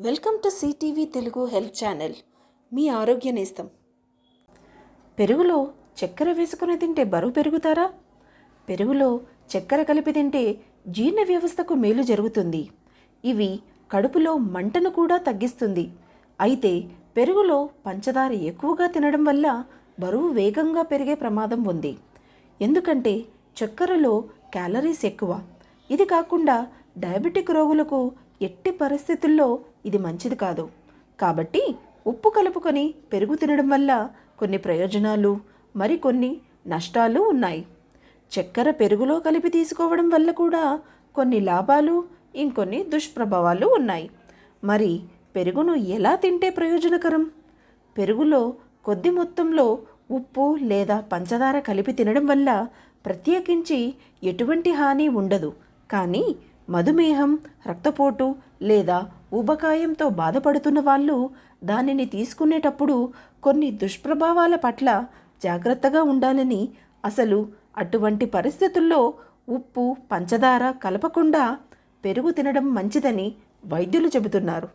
Welcome to CTV Telugu health channel. మీ ఆరోగ్య నేస్తం. పెరుగులో చక్కెర వేసుకుని తింటే బరువు పెరుగుతారా? పెరుగులో చక్కెర కలిపి తింటే జీర్ణ వ్యవస్థకు మేలు జరుగుతుంది. ఇవి కడుపులో మంటను కూడా తగ్గిస్తుంది. అయితే పెరుగులో పంచదార ఎక్కువగా తినడం వల్ల బరువు వేగంగా పెరిగే ప్రమాదం ఉంది. ఎందుకంటే చక్కెరలో క్యాలరీస్ ఎక్కువ. ఇది కాకుండా డయాబెటిక్ రోగులకు ఎట్టి పరిస్థితుల్లో ఇది మంచిది కాదు. కాబట్టి ఉప్పు కలుపుకొని పెరుగు తినడం వల్ల కొన్ని ప్రయోజనాలు, మరికొన్ని నష్టాలు ఉన్నాయి. చక్కెర పెరుగులో కలిపి తీసుకోవడం వల్ల కూడా కొన్ని లాభాలు, ఇంకొన్ని దుష్ప్రభావాలు ఉన్నాయి. మరి పెరుగును ఎలా తింటే ప్రయోజనకరం? పెరుగులో కొద్ది మొత్తంలో ఉప్పు లేదా పంచదార కలిపి తినడం వల్ల ప్రత్యేకించి ఎటువంటి హాని ఉండదు. కానీ మధుమేహం, రక్తపోటు లేదా ఊబకాయంతో బాధపడుతున్న వాళ్ళు దానిని తీసుకునేటప్పుడు కొన్ని దుష్ప్రభావాల పట్ల జాగ్రత్తగా ఉండాలని, అసలు అటువంటి పరిస్థితుల్లో ఉప్పు, పంచదార కలపకుండా పెరుగు తినడం మంచిదని వైద్యులు చెబుతున్నారు.